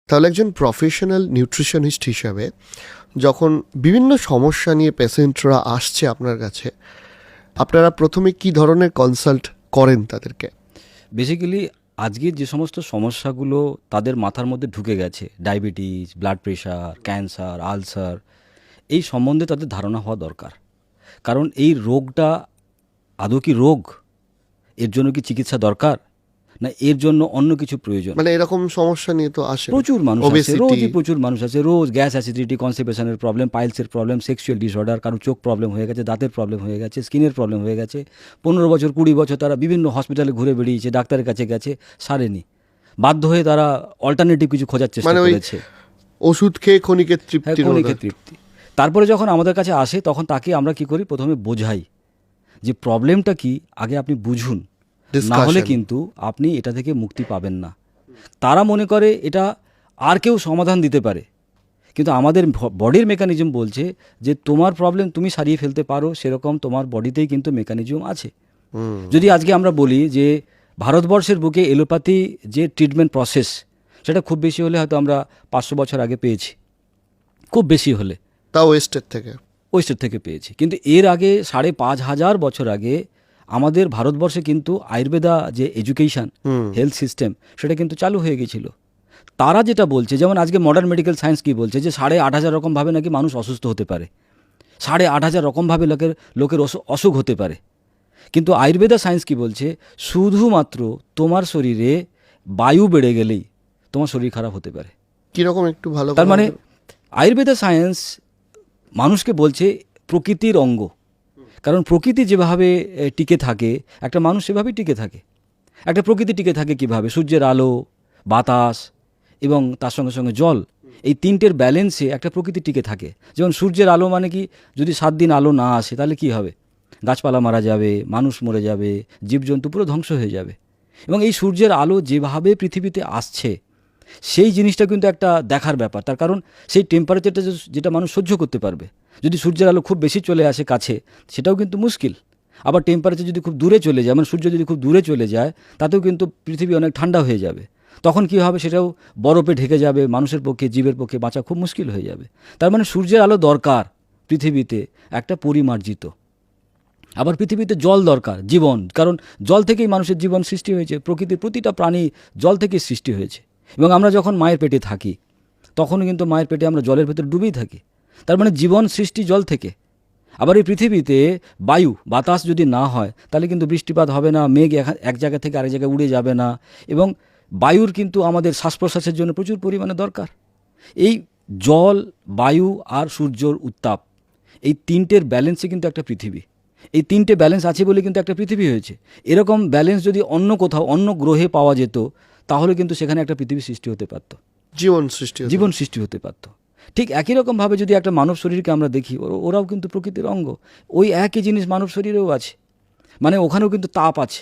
তাহলে একজন professional nutritionist হিসাবে যখন বিভিন্ন সমস্যা নিয়ে পেশেন্টরা আসছে আপনার কাছে, আপনারা প্রথমে কি ধরনের কনসাল্ট করেন তাদেরকে? বেসিক্যালি আজকের যে সমস্ত সমস্যাগুলো তাদের মাথার মধ্যে ঢুকে গেছে, diabetes, blood pressure, cancer, ulcer, এই সম্বন্ধে তাদের ধারণা হওয়া দরকার। কারণ এই রোগটা আদৌ কি রোগ, এর জন্য কি চিকিৎসা দরকার, না এর জন্য অন্য কিছু প্রয়োজন? মানে এরকম সমস্যা নিয়ে তো আসে প্রচুর মানুষ আছে, Obesity. রোজই প্রচুর মানুষ আছে, রোজ গ্যাস অ্যাসিডিটি, কনস্টিপেশনের প্রবলেম, পাইলসের প্রবলেম, সেক্সুয়াল ডিসঅর্ডার, কারো চোখ প্রবলেম হয়ে গেছে, দাঁতের প্রবলেম হয়ে গেছে, স্কিনের প্রবলেম হয়ে গেছে, 15 বছর 20 বছর তারা বিভিন্ন হসপিটালে ঘুরে বেরিয়েছে, ডাক্তারের কাছে গেছে, সারেনি, বাধ্য হয়ে তারা অল্টারনেটিভ কিছু খোঁজার চেষ্টা মানে ওই করেছে। ওষুধ খেয়ে ক্ষণিকের হ্যাঁ, তৃপ্তি ক্ষণিকের তৃপ্তি। তারপরে যখন আমাদের কাছে আসে তখন তাকে আমরা কি করি, প্রথমে বোঝাই যে প্রবলেমটা কি, আগে আপনি বুঝুন, না হলে কিন্তু আপনি এটা থেকে মুক্তি পাবেন না। তারা মনে করে এটা আর কেউ সমাধান দিতে পারে, কিন্তু আমাদের বডির মেকানিজম বলছে যে তোমার প্রবলেম তুমি সারিয়ে ফেলতে পারো, সেরকম তোমার বডিতেই কিন্তু মেকানিজম আছে। যদি আজকে আমরা বলি যে ভারতবর্ষের বুকে এলোপ্যাথি যে ট্রিটমেন্ট প্রসেস, সেটা খুব বেশি হলে হয়তো আমরা 500 বছর আগে পেয়েছি, খুব বেশি হলে তাও ওয়েস্টের থেকে ওয়েস্টের থেকে পেয়েছি। কিন্তু এর আগে 5,500 বছর আগে আমাদের ভারতবর্ষে কিন্তু আয়ুর্বেদা যে এডুকেশন হেলথ সিস্টেম, সেটা কিন্তু চালু হয়ে গেছিল। তারা যেটা বলছে, যেমন আজকে মডার্ন মেডিকেল সায়েন্স কি বলছে, যে 8,500 রকমভাবে নাকি মানুষ অসুস্থ হতে পারে, 8,500 রকমভাবে লোকের অসুখ হতে পারে। কিন্তু আয়ুর্বেদা সায়েন্স কি বলছে, শুধুমাত্র তোমার শরীরে বায়ু বেড়ে গেলেই তোমার শরীর খারাপ হতে পারে। কিরকম একটু ভালো তার মানে আয়ুর্বেদা সায়েন্স মানুষকে বলছে প্রকৃতির অঙ্গ, কারণ প্রকৃতি যেভাবে টিকে থাকে একটা মানুষ সেভাবেই টিকে থাকে। একটা প্রকৃতি টিকে থাকে কিভাবে, সূর্যের আলো, বাতাস এবং তার সঙ্গে সঙ্গে জল, এই তিনটের ব্যালেন্সে একটা প্রকৃতি টিকে থাকে। যেমন সূর্যের আলো মানে কি, যদি 7 দিন আলো না আসে তাহলে কি হবে, গাছপালা মারা যাবে, মানুষ মরে যাবে, জীবজন্তু পুরো ধ্বংস হয়ে যাবে। এবং এই সূর্যের আলো যেভাবে পৃথিবীতে আসছে সেই জিনিসটা কিন্তু একটা দেখার ব্যাপার, তার কারণ সেই টেম্পারেচারটা যেটা মানুষ সহ্য করতে পারবে। যদি সূর্যের আলো খুব বেশি চলে আসে কাছে, সেটাও কিন্তু মুশকিল। আবার টেম্পারেচার যদি খুব দূরে চলে যায়, মানে সূর্য যদি খুব দূরে চলে যায়, তাতেও কিন্তু পৃথিবী অনেক ঠান্ডা হয়ে যাবে। তখন কি হবে, সেটাও বরফে ঢেকে যাবে, মানুষের পক্ষে, জীবের পক্ষে বাঁচা খুব মুশকিল হয়ে যাবে। তার মানে সূর্যের আলো দরকার পৃথিবীতে একটা পরিমার্জিত। আবার পৃথিবীতে জল দরকার, জীবন, কারণ জল থেকেই মানুষের জীবন সৃষ্টি হয়েছে, প্রকৃতির প্রতিটা প্রাণী জল থেকেই সৃষ্টি হয়েছে। এবং আমরা যখন মায়ের পেটে থাকি তখনও কিন্তু মায়ের পেটে আমরা জলের ভেতর ডুবেই থাকি। তার মানে জীবন সৃষ্টি জল থেকে। আবার এই পৃথিবীতে বায়ু, বাতাস যদি না হয় তাহলে কিন্তু বৃষ্টিপাত হবে না, মেঘ এক জায়গা থেকে আরেক জায়গায় উড়ে যাবে না। এবং বায়ুর কিন্তু আমাদের শ্বাস প্রশ্বাসের জন্য প্রচুর পরিমাণে দরকার। এই জল, বায়ু আর সূর্যর উত্তাপ, এই তিনটের ব্যালেন্সে কিন্তু একটা পৃথিবী। এই তিনটে ব্যালেন্স আছে বলে কিন্তু একটা পৃথিবী হয়েছে। এরকম ব্যালেন্স যদি অন্য কোথাও, অন্য গ্রহে পাওয়া যেত, তাহলে কিন্তু সেখানে একটা পৃথিবী সৃষ্টি হতে পারত, জীবন সৃষ্টি হতে পারত। ঠিক একই রকমভাবে যদি একটা মানব শরীরকে আমরা দেখি, ওরাও কিন্তু প্রকৃতির অঙ্গ। ওই একই জিনিস মানব শরীরেও আছে, মানে ওখানেও কিন্তু তাপ আছে।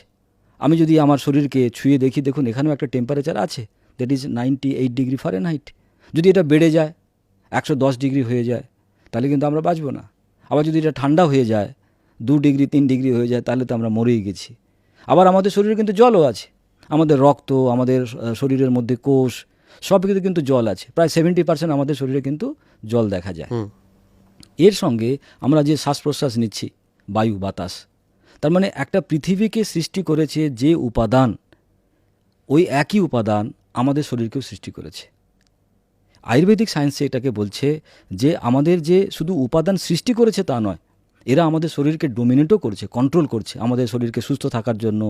আমি যদি আমার শরীরকে ছুঁয়ে দেখি, দেখুন এখানেও একটা টেম্পারেচার আছে, দ্যাট ইজ 98 ডিগ্রি ফারেনহাইট। যদি এটা বেড়ে যায়, 110 ডিগ্রি হয়ে যায়, তাহলে কিন্তু আমরা বাঁচব না। আবার যদি এটা ঠান্ডা হয়ে যায়, 2 ডিগ্রি 3 ডিগ্রি হয়ে যায়, তাহলে তো আমরা মরেই গেছি। আবার আমাদের শরীরে কিন্তু জলও আছে, আমাদের রক্ত, আমাদের শরীরের মধ্যে কোষ, সব কিছু কিন্তু জল আছে। প্রায় 70% আমাদের শরীরে কিন্তু জল দেখা যায়। এর সঙ্গে আমরা যে শ্বাস প্রশ্বাস নিচ্ছি, বায়ু, বাতাস, তার মানে একটা পৃথিবীকে সৃষ্টি করেছে যে উপাদান, ওই একই উপাদান আমাদের শরীরকেও সৃষ্টি করেছে। আয়ুর্বেদিক সায়েন্সে এটাকে বলছে যে আমাদের যে শুধু উপাদান সৃষ্টি করেছে তা নয়, এরা আমাদের শরীরকে ডোমিনেটও করছে, কন্ট্রোল করছে। আমাদের শরীরকে সুস্থ থাকার জন্য,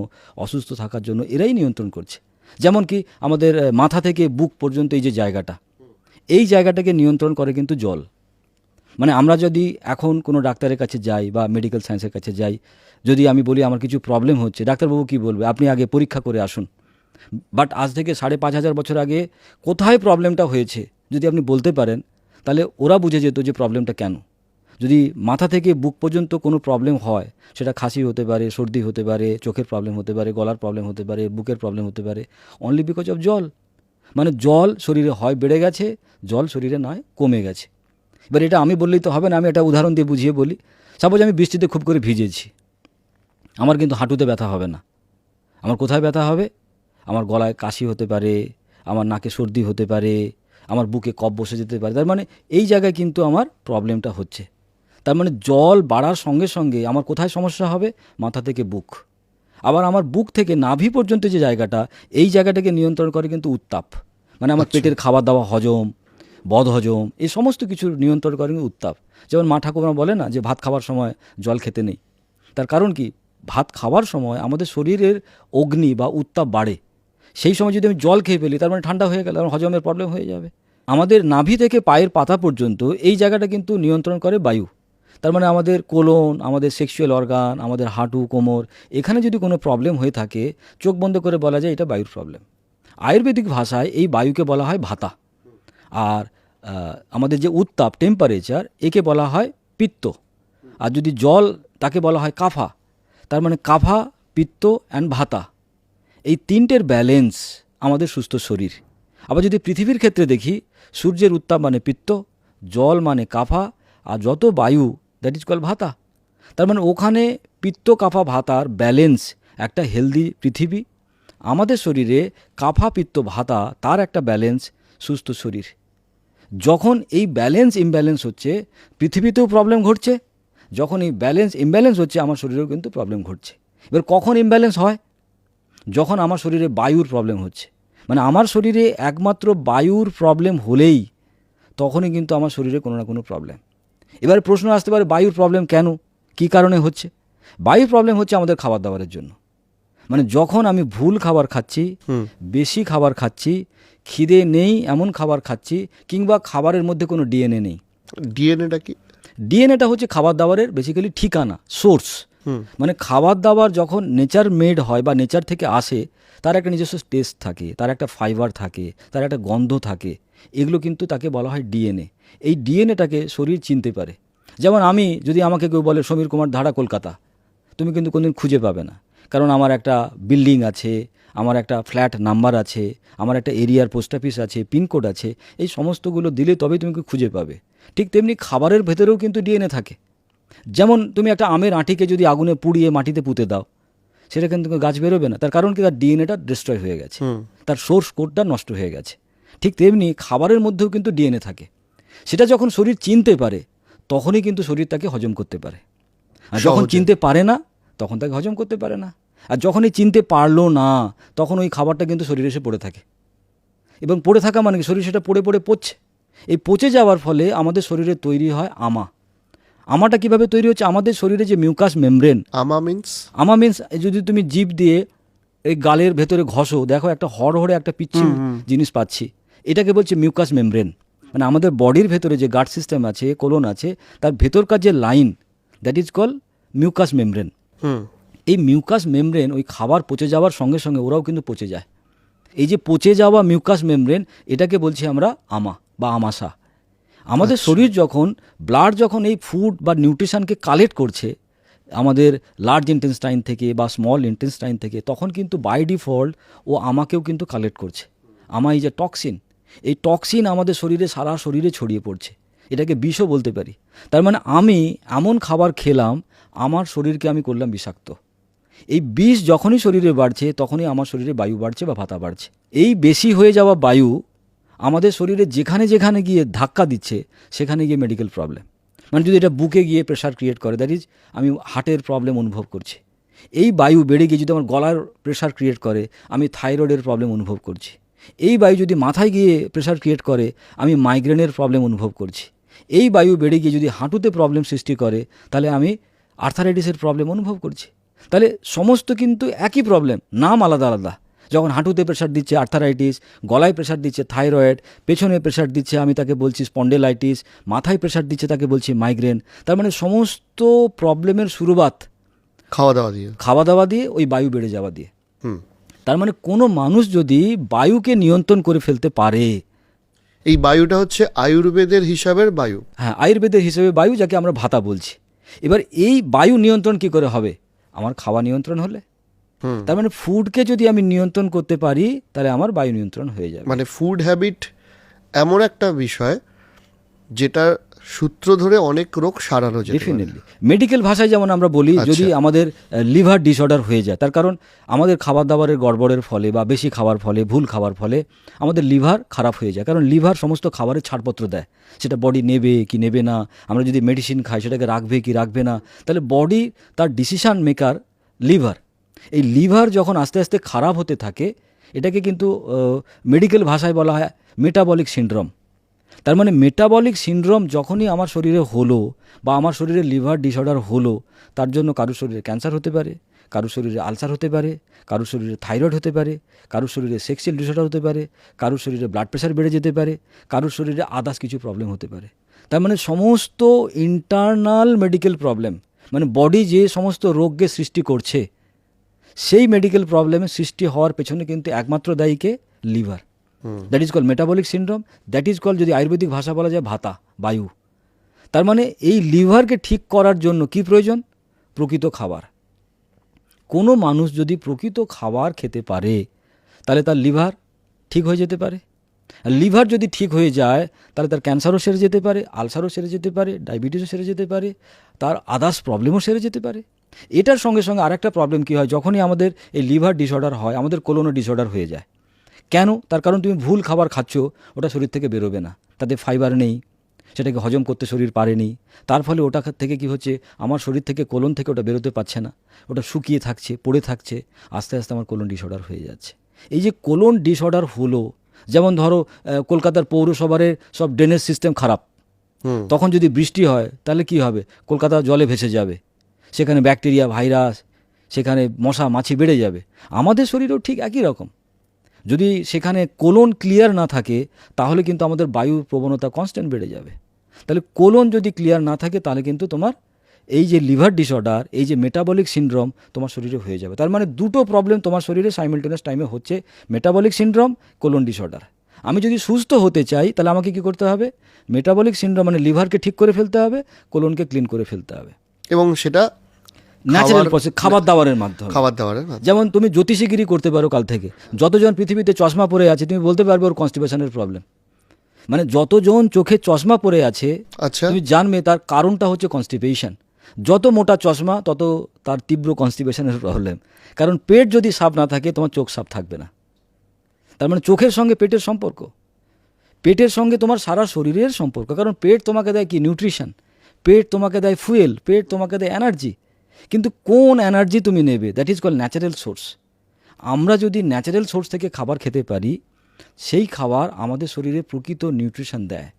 অসুস্থ থাকার জন্য এরাই নিয়ন্ত্রণ করছে। যেমন কি আমাদের মাথা থেকে বুক পর্যন্ত এই যে জায়গাটা, এই জায়গাটাকে নিয়ন্ত্রণ করে কিন্তু জল। মানে আমরা যদি এখন কোনো ডাক্তারের কাছে যাই বা মেডিকেল সায়েন্সের কাছে যাই, যদি আমি বলি আমার কিছু প্রবলেম হচ্ছে, ডাক্তারবাবু কী বলবে, আপনি আগে পরীক্ষা করে আসুন। বাট আজ থেকে 5,500 বছর আগে কোথায় প্রবলেমটা হয়েছে যদি আপনি বলতে পারেন, তাহলে ওরা বুঝে যেত যে প্রবলেমটা কেন। যদি মাথা থেকে বুক পর্যন্ত কোনো প্রবলেম হয়, সেটা খাসি হতে পারে, সর্দি হতে পারে, চোখের প্রবলেম হতে পারে, গলার প্রবলেম হতে পারে, বুকের প্রবলেম হতে পারে, অনলি বিকজ অফ জল। মানে জল শরীরে হয় বেড়ে গেছে, জল শরীরে নয় কমে গেছে। এবার এটা আমি বললেই তো হবে না, আমি একটা উদাহরণ দিয়ে বুঝিয়ে বলি। সাপোজ আমি বৃষ্টিতে খুব করে ভিজেছি, আমার কিন্তু হাঁটুতে ব্যথা হবে না। আমার কোথায় ব্যথা হবে, আমার গলায় কাশি হতে পারে, আমার নাকে সর্দি হতে পারে, আমার বুকে কফ বসে যেতে পারে। তার মানে এই জায়গায় কিন্তু আমার প্রবলেমটা হচ্ছে। তার মানে জল বাড়ার সঙ্গে সঙ্গে আমার কোথায় সমস্যা হবে? মাথা থেকে বুক। আবার আমার বুক থেকে নাভি পর্যন্ত যে জায়গাটা, এই জায়গাটাকে নিয়ন্ত্রণ করে কিন্তু উত্তাপ। মানে আমার পেটের খাবার দাওয়া হজম, বদ হজম, এই সমস্ত কিছু নিয়ন্ত্রণ করে কিন্তু উত্তাপ। যেমন মা ঠাকুমা বলে না যে ভাত খাবার সময় জল খেতে নেই। তার কারণ কি? ভাত খাবার সময় আমাদের শরীরের অগ্নি বা উত্তাপ বাড়ে। সেই সময় যদি আমি জল খেয়ে ফেলি, তার মানে ঠান্ডা হয়ে গেলে আমার হজমের প্রবলেম হয়ে যাবে। আমাদের নাভি থেকে পায়ের পাতা পর্যন্ত এই জায়গাটা কিন্তু নিয়ন্ত্রণ করে বায়ু। তার মানে আমাদের কোলন, আমাদের সেক্সুয়াল অর্গান, আমাদের হাঁটু, কোমর, এখানে যদি কোনো প্রবলেম হয়ে থাকে, চোখ বন্ধ করে বলা যায় এটা বায়ুর প্রবলেম। আয়ুর্বেদিক ভাষায় এই বায়ুকে বলা হয় ভাতা। আর আমাদের যে উত্তাপ, টেম্পারেচার, একে বলা হয় পিত্ত। আর যদি জল, তাকে বলা হয় কাফা। তার মানে কাফা, পিত্ত অ্যান্ড ভাতা, এই তিনটের ব্যালেন্স আমাদের সুস্থ শরীর। আবার যদি পৃথিবীর ক্ষেত্রে দেখি, সূর্যের উত্তাপ মানে পিত্ত, জল মানে কাফা, আর যত বায়ু, দ্যাট ইজ কল ভাতা। তার মানে ওখানে পিত্ত, কাফা, ভাতার ব্যালেন্স, একটা হেলদি পৃথিবী। আমাদের শরীরে কাফা, পিত্ত, ভাতা, তার একটা ব্যালেন্স, সুস্থ শরীর। যখন এই ব্যালেন্স ইমব্যালেন্স হচ্ছে, পৃথিবীতেও প্রবলেম ঘটছে। যখন এই ব্যালেন্স ইমব্যালেন্স হচ্ছে, আমার শরীরেও কিন্তু প্রবলেম ঘটছে। এবার কখন ইমব্যালেন্স হয়? যখন আমার শরীরে বায়ুর প্রবলেম হচ্ছে। মানে আমার শরীরে একমাত্র বায়ুর প্রবলেম হলেই তখনই কিন্তু আমার শরীরে কোনো না কোনো প্রবলেম। এবার প্রশ্ন আসতে পারে, বায়ুর প্রবলেম কেন, কী কারণে হচ্ছে? বায়ুর প্রবলেম হচ্ছে আমাদের খাবার দাবারের জন্য। মানে যখন আমি ভুল খাবার খাচ্ছি, বেশি খাবার খাচ্ছি, খিদে নেই এমন খাবার খাচ্ছি, কিংবা খাবারের মধ্যে কোনো ডিএনএ নেই। ডিএনএটা কি? ডিএনএটা হচ্ছে খাবার দাবারের বেসিক্যালি ঠিকানা, সোর্স। মানে খাবার দাবার যখন নেচার মেড হয় বা নেচার থেকে আসে, তার একটা নিজস্ব টেস্ট থাকে, তার একটা ফাইবার থাকে, তার একটা গন্ধ থাকে। এগুলো কিন্তু তাকে বলা হয় ডিএনএ। এই ডিএনএটাকে শরীর চিনতে পারে। যেমন আমি, যদি আমাকে কেউ বলে সমীর কুমার ধারা কলকাতা, তুমি কিন্তু কোনোদিন খুঁজে পাবে না। কারণ আমার একটা বিল্ডিং আছে, আমার একটা ফ্ল্যাট নাম্বার আছে, আমার একটা এরিয়ার পোস্ট অফিস আছে, পিনকোড আছে, এই সমস্তগুলো দিলে তবেই তুমি খুঁজে পাবে। ঠিক তেমনি খাবারের ভেতরেও কিন্তু ডিএনএ থাকে। যেমন তুমি একটা আমের আঁটিকে যদি আগুনে পুড়িয়ে মাটিতে পুঁতে দাও, সেটা কিন্তু গাছ বেরোবে না। তার কারণ কি? তার ডিএনএটা ডিস্ট্রয় হয়ে গেছে, তার সোর্স কোডটা নষ্ট হয়ে গেছে। ঠিক তেমনি খাবারের মধ্যেও কিন্তু ডিএনএ থাকে। সেটা যখন শরীর চিনতে পারে, তখনই কিন্তু শরীর তাকে হজম করতে পারে। আর যখন চিনতে পারে না, তখন তাকে হজম করতে পারে না। আর যখনই চিনতে পারলো না, তখন ওই খাবারটা কিন্তু শরীরে এসে পড়ে থাকে। এবং পড়ে থাকা মানে কি? শরীর সেটা পড়ে পড়ে পচছে। এই পচে যাওয়ার ফলে আমাদের শরীরে তৈরি হয় আমা। আমাটা কিভাবে তৈরি হচ্ছে? আমাদের শরীরে যে মিউকাস মেমব্রেন, আমা মিন্স যদি তুমি জিভ দিয়ে এই গালের ভেতরে ঘষো, দেখো একটা হড়হড়ে একটা পিচ্ছিল জিনিস পাচ্ছি, এটাকে বলছে মিউকাস মেমব্রেন। মানে আমাদের বডির ভেতরে যে গাট সিস্টেম আছে, কোলন আছে, তার ভেতরকার যে line, that is call mucus membrane. এই মিউকাস মেমব্রেন ওই খাবার পচে যাওয়ার সঙ্গে সঙ্গে ওরাও কিন্তু পচে যায়। এই যে পচে যাওয়া মিউকাস মেমব্রেন, এটাকে বলছি আমরা আমা বা আমাশা। আমাদের শরীর যখন ব্লাড যখন এই ফুড বা নিউট্রিশনকে কালেক্ট করছে আমাদের লার্জ ইন্টেস্টাইন থেকে বা স্মল ইন্টেস্টাইন থেকে, তখন কিন্তু বাই ডিফল্ট ও আমাকেও কিন্তু কালেক্ট করছে। আমা এই যে টক্সিন, এই টক্সিন আমাদের শরীরে সারা শরীরে ছড়িয়ে পড়ছে। এটাকে বিষও বলতে পারি। তার মানে আমি এমন খাবার খেলাম, আমার শরীরকে আমি করলাম বিষাক্ত। এই বিষ যখনই শরীরে বাড়ছে, তখনই আমার শরীরে বায়ু বাড়ছে বা ভাতা বাড়ছে। এই বেশি হয়ে যাওয়া বায়ু আমাদের শরীরে যেখানে যেখানে গিয়ে ধাক্কা দিচ্ছে, সেখানে গিয়ে মেডিকেল প্রবলেম। মানে যদি এটা বুকে গিয়ে প্রেশার ক্রিয়েট করে, দ্যাট ইজ আমি হার্টের প্রবলেম অনুভব করছি। এই বায়ু বেড়ে গিয়ে যদি আমার গলার প্রেশার ক্রিয়েট করে, আমি থাইরয়েডের প্রবলেম অনুভব করছি। এই বায়ু যদি মাথায় গিয়ে প্রেশার ক্রিয়েট করে, আমি মাইগ্রেনের প্রবলেম অনুভব করছি। এই বায়ু বেড়ে গিয়ে যদি হাঁটুতে প্রবলেম সৃষ্টি করে, তাহলে আমি আর্থারাইটিসের প্রবলেম অনুভব করছি। তাহলে সমস্ত কিন্তু একই প্রবলেম, নাম আলাদা আলাদা। যখন হাঁটুতে প্রেশার দিচ্ছে আর্থারাইটিস, গলায় প্রেশার দিচ্ছে থাইরয়েড, পেছনে প্রেশার দিচ্ছে আমি তাকে বলছি স্পন্ডেলাইটিস, মাথায় প্রেশার দিচ্ছে তাকে বলছি মাইগ্রেন। তার মানে সমস্ত প্রবলেমের শুরুয়াত খাওয়া দাওয়া দিয়ে, ওই বায়ু বেড়ে যাওয়া দিয়ে। তার মানে কোনো মানুষ যদি বায়ুকে নিয়ন্ত্রণ করে ফেলতে পারে, এই বায়ুটা হচ্ছে আয়ুর্বেদের হিসাবের বায়ু। হ্যাঁ, আয়ুর্বেদের হিসেবে বায়ু, যাকে আমরা ভাতা বলছি। এবার এই বায়ু নিয়ন্ত্রণ কি করে হবে? আমার খাওয়া নিয়ন্ত্রণ হলে। তার মানে ফুডকে যদি আমি নিয়ন্ত্রণ করতে পারি, তাহলে আমার বায়ু নিয়ন্ত্রণ হয়ে যাবে। মানে ফুড হ্যাবিট এমন একটা বিষয় যেটার সূত্র ধরে অনেক রোগ সারানো যেতে পারে। ডেফিনেটলি মেডিকেল ভাষায় যেমন আমরা বলি, আচ্ছা। যদি আমাদের লিভার ডিসঅর্ডার হয়ে যায়, তার কারণ আমাদের খাবার দাবারের গড়বড়ের ফলে বা বেশি খাওয়ার ফলে, ভুল খাওয়ার ফলে আমাদের লিভার খারাপ হয়ে যায়। কারণ লিভার সমস্ত খাবারের ছাড়পত্র দেয়, সেটা বডি নেবে কি নেবে না। আমরা যদি মেডিসিন খাই সেটাকে রাখবে কি রাখবে না, তাহলে বডি তার ডিসিশন মেকার লিভার। এই লিভার যখন আস্তে আস্তে খারাপ হতে থাকে, এটাকে কিন্তু মেডিকেল ভাষায় বলা হয় মেটাবলিক সিনড্রোম। তার মানে মেটাবলিক সিনড্রোম যখনই আমার শরীরে হলো বা আমার শরীরে লিভার ডিসঅর্ডার হলো, তার জন্য কারোর শরীরে ক্যান্সার হতে পারে, কারোর শরীরে আলসার হতে পারে, কারোর শরীরে থাইরয়েড হতে পারে, কারোর শরীরে সেক্সুয়াল ডিসঅর্ডার হতে পারে, কারোর শরীরে ব্লাড প্রেশার বেড়ে যেতে পারে, কারোর শরীরে আদার্স কিছু প্রবলেম হতে পারে। তার মানে সমস্ত ইন্টারনাল মেডিকেল প্রবলেম, মানে বডি যে সমস্ত রোগকে সৃষ্টি করছে, সেই মেডিকেল প্রবলেমের সৃষ্টি হওয়ার পেছনে কিন্তু একমাত্র দায়ীকে liver. That is call metabolic syndrome, that is call, যদি আয়ুর্বেদিক ভাষা বলা যায়, ভাতা, বায়ু। তার মানে এই লিভারকে ঠিক করার জন্য কি প্রয়োজন? প্রকৃত খাবার। কোনো মানুষ যদি প্রকৃত খাবার খেতে পারে, তাহলে তার লিভার ঠিক হয়ে যেতে পারে। আর লিভার যদি ঠিক হয়ে যায়, তাহলে তার ক্যান্সারও সেরে যেতে পারে, আলসারও সেরে যেতে পারে, ডায়াবেটিসও সেরে যেতে পারে, তার আদার্স প্রবলেমও সেরে যেতে পারে। এটার সঙ্গে সঙ্গে আরেকটা প্রবলেম কী হয়, যখনই আমাদের এই লিভার ডিসঅর্ডার হয়, আমাদের কোলনও ডিসঅর্ডার হয়ে যায়। কেন? তার কারণ তুমি ভুল খাবার খাচ্ছ, ওটা শরীর থেকে বেরোবে না, তাতে ফাইবার নেই, সেটাকে হজম করতে শরীর পারেনি। তার ফলে ওটা থেকে কি হচ্ছে, আমার শরীর থেকে, কোলন থেকে ওটা বেরোতে পারছে না, ওটা শুকিয়ে থাকছে, পড়ে থাকছে, আস্তে আস্তে আমার কোলন ডিসঅর্ডার হয়ে যাচ্ছে। এই যে কোলন ডিসঅর্ডার হলো, যেমন ধরো কলকাতার পৌরসভার সব ড্রেনেজ সিস্টেম খারাপ, তখন যদি বৃষ্টি হয় তাহলে কি হবে? কলকাতা জলে ভেসে যাবে, সেখানে ব্যাকটেরিয়া, ভাইরাস, সেখানে মশা মাছি বেড়ে যাবে। আমাদের শরীরেও ঠিক একই রকম, যদি সেখানে কোলন ক্লিয়ার না থাকে, তাহলে কিন্তু আমাদের বায়ুর প্রবণতা কনস্ট্যান্ট বেড়ে যাবে। তাহলে কোলন যদি ক্লিয়ার না থাকে, তাহলে কিন্তু তোমার এই যে লিভার ডিসঅর্ডার, এই যে মেটাবলিক সিনড্রোম তোমার শরীরে হয়ে যাবে। তার মানে দুটো প্রবলেম তোমার শরীরে সাইমালটেনিয়াস টাইমে হচ্ছে, মেটাবলিক সিনড্রোম, কোলন ডিসঅর্ডার। আমি যদি সুস্থ হতে চাই, তাহলে আমাকে কি করতে হবে? মেটাবলিক সিনড্রোম মানে লিভারকে ঠিক করে ফেলতে হবে, কোলনকে ক্লিন করে ফেলতে হবে, এবং সেটা ন্যাচারাল প্রসেস, খাবার দাবারের মাধ্যমে। যেমন তুমি জ্যোতিষীগিরি করতে পারো কাল থেকে, যতজন পৃথিবীতে চশমা পরে আছে তুমি বলতে পারবে ওর কনস্টিপেশনের প্রবলেম। মানে যতজন চোখে চশমা পরে আছে, আচ্ছা, তুমি জানবে তার কারণটা হচ্ছে কনস্টিপেশন। যত মোটা চশমা, তত তার তীব্র কনস্টিপেশনের প্রবলেম। কারণ পেট যদি সাফ না থাকে, তোমার চোখ সাফ থাকবে না। তার মানে চোখের সঙ্গে পেটের সম্পর্ক, পেটের সঙ্গে তোমার সারা শরীরের সম্পর্ক। কারণ পেট তোমাকে দেয় কি? নিউট্রিশন। পেট তোমাকে দেয় ফুয়েল, পেট তোমাকে দেয় এনার্জি। কিন্তু কোন এনার্জি তুমি নেবে? That is call natural source. আমরা যদি ন্যাচারাল সোর্স থেকে খাবার খেতে পারি, সেই খাবার আমাদের শরীরে প্রকৃত নিউট্রিশন দেয়।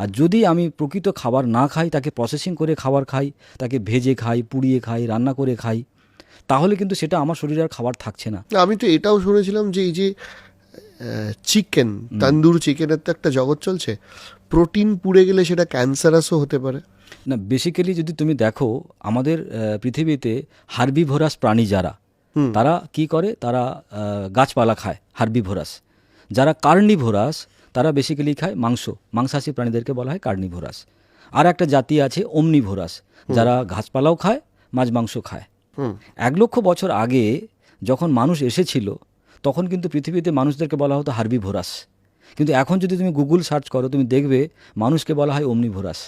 আর যদি আমি প্রকৃত খাবার না খাই, তাকে প্রসেসিং করে খাবার খাই, তাকে ভেজে খাই, পুড়িয়ে খাই, রান্না করে খাই, তাহলে কিন্তু সেটা আমার শরীরে আর খাবার থাকছে না। আমি তো এটাও শুনেছিলাম যে এই যে চিকেন, তন্দুর চিকেনের তো একটা জগৎ চলছে, প্রোটিন পুড়ে গেলে সেটা ক্যান্সারাসও হতে পারে। না, বেসিক্যালি যদি তুমি দেখো, আমাদের পৃথিবীতে হার্বিভোরাস প্রাণী যারা, তারা কি করে? তারা গাছপালা খায়, হার্বিভোরাস। যারা কার্নিভোরাস, তারা বেসিক্যালি খায় মাংস, মাংসাশী প্রাণীদেরকে বলা হয় কার্নিভোরাস। আর একটা জাতি আছে ওমনিভোরাস, যারা ঘাসপালাও খায়, মাছ মাংস খায়। 1,00,000 বছর আগে যখন মানুষ এসেছিল, তখন কিন্তু পৃথিবীতে মানুষদেরকে বলা হতো হার্বিভোরাস। কিন্তু এখন যদি তুমি গুগল সার্চ করো, তুমি দেখবে মানুষকে বলা হয় ওমনিভোরাস।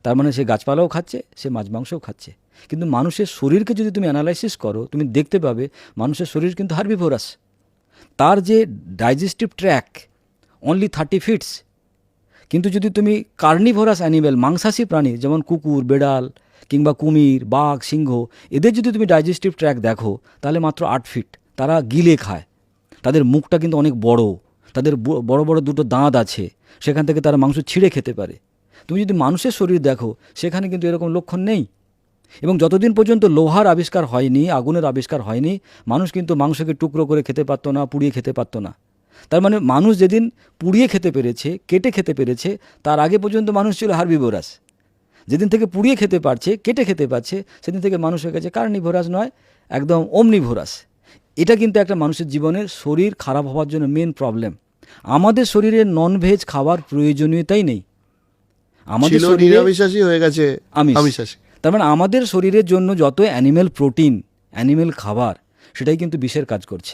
তার মানে সে গাছপালাও খাচ্ছে, সে মাছ মাংসও খাচ্ছে। কিন্তু মানুষের শরীরকে যদি তুমি অ্যানালাইসিস করো, তুমি দেখতে পাবে মানুষের শরীর কিন্তু হার্বিভোরাস। তার যে ডাইজেস্টিভ ট্র্যাক অনলি 30 ফিটস। কিন্তু যদি তুমি কার্নিভোরাস অ্যানিম্যাল, মাংসাশী প্রাণী যেমন কুকুর, বেড়াল কিংবা কুমির, বাঘ, সিংহ, এদের যদি তুমি ডাইজেস্টিভ ট্র্যাক দেখো, তাহলে মাত্র 8 ফিট। তারা গিলে খায়, তাদের মুখটা কিন্তু অনেক বড়, তাদের বড় বড় দুটো দাঁত আছে, সেখান থেকে তারা মাংস ছিঁড়ে খেতে পারে। তুমি যদি মানুষের শরীর দেখো, সেখানে কিন্তু এরকম লক্ষণ নেই। এবং যতদিন পর্যন্ত লোহার আবিষ্কার হয়নি, আগুনের আবিষ্কার হয়নি, মানুষ কিন্তু মাংসকে টুকরো করে খেতে পারতো না, পুড়িয়ে খেতে পারতো না। তার মানে মানুষ যেদিন পুড়িয়ে খেতে পেরেছে, কেটে খেতে পেরেছে, তার আগে পর্যন্ত মানুষ ছিল হার্বিভোরাস। যেদিন থেকে পুড়িয়ে খেতে পারছে, কেটে খেতে পারছে, সেদিন থেকে মানুষ হয়ে গেছে কার্নিভোরাস নয়, একদম ওমনিভোরাস। এটা কিন্তু একটা মানুষের জীবনের শরীর খারাপ হওয়ার জন্য মেন প্রবলেম। আমাদের শরীরে ননভেজ খাবার প্রয়োজনীয়তাই নেই। আমাদের শরীরে নিরামিষাশী হয়ে গেছে আমিষাশী। তার মানে আমাদের শরীরের জন্য যত অ্যানিমেল প্রোটিন, অ্যানিমেল খাবার, সেটাই কিন্তু বিষের কাজ করছে।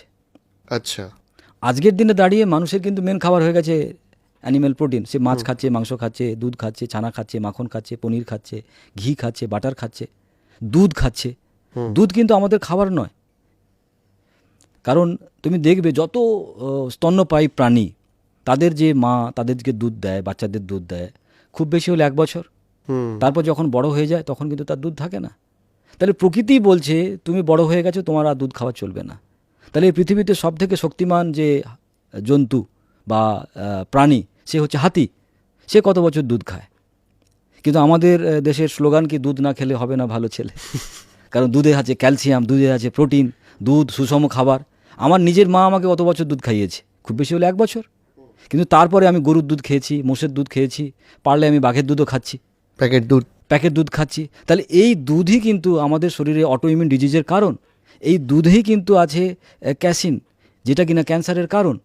আচ্ছা, আজকের দিনে দাঁড়িয়ে মানুষের কিন্তু মেন খাবার হয়ে গেছে অ্যানিম্যাল প্রোটিন, সে মাছ খাচ্ছে, মাংস খাচ্ছে, দুধ খাচ্ছে, ছানা খাচ্ছে, মাখন খাচ্ছে, পনির খাচ্ছে, ঘি খাচ্ছে, বাটার খাচ্ছে, দুধ খাচ্ছে। দুধ কিন্তু আমাদের খাবার নয়। কারণ তুমি দেখবে যত স্তন্যপায়ী প্রাণী, তাদের যে মা তাদেরকে দুধ দেয়, বাচ্চাদের দুধ দেয়, খুব বেশি হলে 1 বছর। তারপর যখন বড় হয়ে যায় তখন কিন্তু তার দুধ থাকে না। তাহলে প্রকৃতি বলছে তুমি বড় হয়ে গেছো, তোমার আর দুধ খাওয়া চলবে না। তাহলে এই পৃথিবীতে সব থেকে শক্তিমান যে জন্তু বা প্রাণী সে হচ্ছে হাতি। সে কত বছর দুধ খায়? কিন্তু আমাদের দেশের স্লোগান কি, দুধ না খেলে হবে না ভালো ছেলে। কারণ দুধে আছে ক্যালসিয়াম, দুধে আছে প্রোটিন, দুধ সুষম খাবার। আমার নিজের মা আমাকে কত বছর দুধ খাইয়েছে? খুব বেশি হলে 1 বছর। কিন্তু তারপরে আমি গরুর দুধ খেয়েছি, মোষের দুধ খেয়েছি, পারলে আমি বাঘের দুধও খাচ্ছি, প্যাকেট দুধ খাচ্ছি। তাহলে এই দুধই কিন্তু আমাদের শরীরে অটোইমিউন ডিজিজের কারণ। এই দুধেই কিন্তু আছে ক্যাসিন, যেটা কিনা ক্যান্সারের কারণ।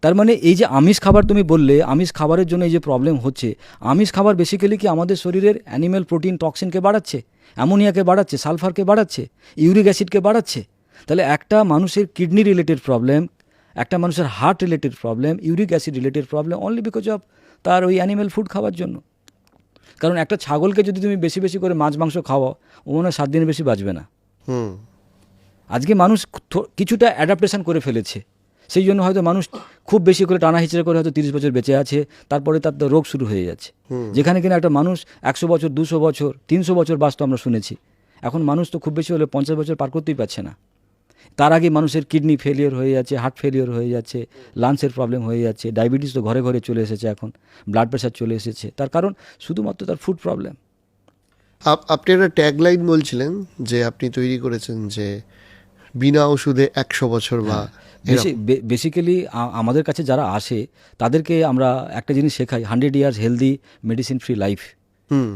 তার মানে এই যে আমিষ খাবার তুমি বললে, আমিষ খাবারের জন্য এই যে প্রবলেম হচ্ছে, আমিষ খাবার বেসিক্যালি কি আমাদের শরীরের অ্যানিম্যাল প্রোটিন টক্সিনকে বাড়াচ্ছে, অ্যামোনিয়াকে বাড়াচ্ছে, সালফারকে বাড়াচ্ছে, ইউরিক অ্যাসিডকে বাড়াচ্ছে। তাহলে একটা মানুষের কিডনি রিলেটেড প্রবলেম, একটা মানুষের heart related problem, uric acid related problem only because of তার ওই অ্যানিম্যাল ফুড খাওয়ার জন্য। কারণ একটা ছাগলকে যদি তুমি বেশি বেশি করে মাছ মাংস খাওয়াও, ও মনে হয় 7 দিনের বেশি বাঁচবে না। আজকে মানুষ কিছুটা অ্যাডাপ্টেশন করে ফেলেছে, সেই জন্য হয়তো মানুষ খুব বেশি করে টানা হিচড়া করে হয়তো 30 বছর বেঁচে আছে, তারপরে তার তো রোগ শুরু হয়ে যাচ্ছে। যেখানে কিনা একটা মানুষ 100 বছর, 200 বছর, 300 বছর বাঁচত আমরা শুনেছি। এখন মানুষ তো খুব বেশি হলে 50 বছর পার করতেই পারছে না। তার আগে মানুষের কিডনি ফেলিওর হয়ে যাচ্ছে, হার্ট ফেলিওর হয়ে যাচ্ছে, লাংসের প্রবলেম হয়ে যাচ্ছে, ডায়াবেটিস তো ঘরে ঘরে চলে এসেছে, এখন ব্লাড প্রেশার চলে এসেছে। তার কারণ শুধুমাত্র তার ফুড প্রবলেম। আপনি একটা ট্যাগলাইন বলছিলেন যে আপনি তৈরি করেছেন, যে বিনা ওষুধে 100 বছর বা বেসিক্যালি আমাদের কাছে যারা আসে তাদেরকে আমরা একটা জিনিস শেখাই, 100 years healthy medicine free life.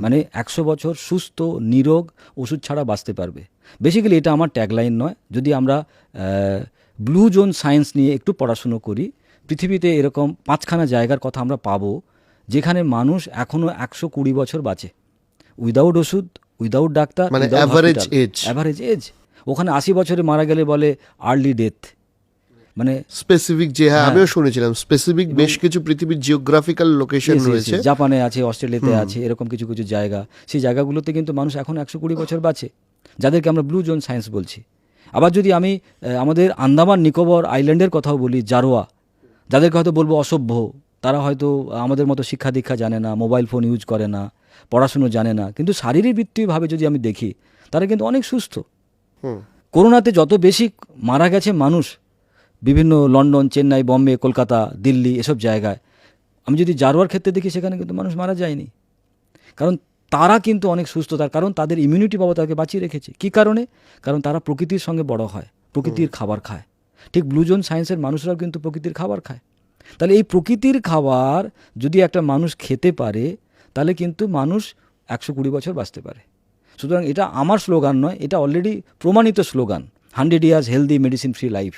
মানে 100 বছর সুস্থ নিরোগ ওষুধ ছাড়া বাঁচতে পারবে। বেসিক্যালি এটা আমার ট্যাগলাইন নয়। যদি আমরা ব্লু জোন সায়েন্স নিয়ে একটু পড়াশুনো করি, পৃথিবীতে এরকম 5খানা জায়গার কথা আমরা পাবো যেখানে মানুষ এখনও 120 বছর বাঁচে, উইদাউট ওষুধ, উইদাউট ডাক্তার, মানে অ্যাভারেজ এজ। ওখানে 80 বছরে মারা গেলে বলে আর্লি ডেথ। মানে স্পেসিফিক, যে হ্যাঁ আমিও শুনেছিলাম, স্পেসিফিক বেশ কিছু পৃথিবীর জিওগ্রাফিক্যাল লোকেশন রয়েছে, জাপানে আছে, অস্ট্রেলিয়াতে আছে, এরকম কিছু কিছু জায়গা। সেই জায়গাগুলোতে কিন্তু মানুষ এখন 120 বছর বাঁচে, যাদেরকে আমরা ব্লু জোন সায়েন্স বলছি। আবার যদি আমি আমাদের আন্দামান নিকোবর আইল্যান্ডের কথাও বলি, জারোয়া, যাদেরকে হয়তো বলবো অসভ্য, তারা হয়তো আমাদের মতো শিক্ষা দীক্ষা জানে না, মোবাইল ফোন ইউজ করে না, পড়াশুনো জানে না, কিন্তু শারীরিক বৃত্তিভাবে যদি আমি দেখি তারা কিন্তু অনেক সুস্থ। করোনাতে যত বেশি মারা গেছে মানুষ বিভিন্ন লন্ডন, চেন্নাই, বম্বে, কলকাতা, দিল্লি এসব জায়গায়, আমি যদি জারোয়ার ক্ষেত্রে দেখি সেখানে কিন্তু মানুষ মারা যায়নি। কারণ তারা কিন্তু অনেক সুস্থ, তার কারণ তাদের ইমিউনিটি পাওয়া তাকে বাঁচিয়ে রেখেছে। কী কারণে? কারণ তারা প্রকৃতির সঙ্গে বড় হয়, প্রকৃতির খাবার খায়। ঠিক ব্লু জোন সায়েন্সের মানুষরাও কিন্তু প্রকৃতির খাবার খায়। তাহলে এই প্রকৃতির খাবার যদি একটা মানুষ খেতে পারে, তাহলে কিন্তু মানুষ 120 বছর বাঁচতে পারে। সুতরাং এটা আমার স্লোগান নয়, এটা অলরেডি প্রমাণিত slogan, 100 years healthy medicine free life.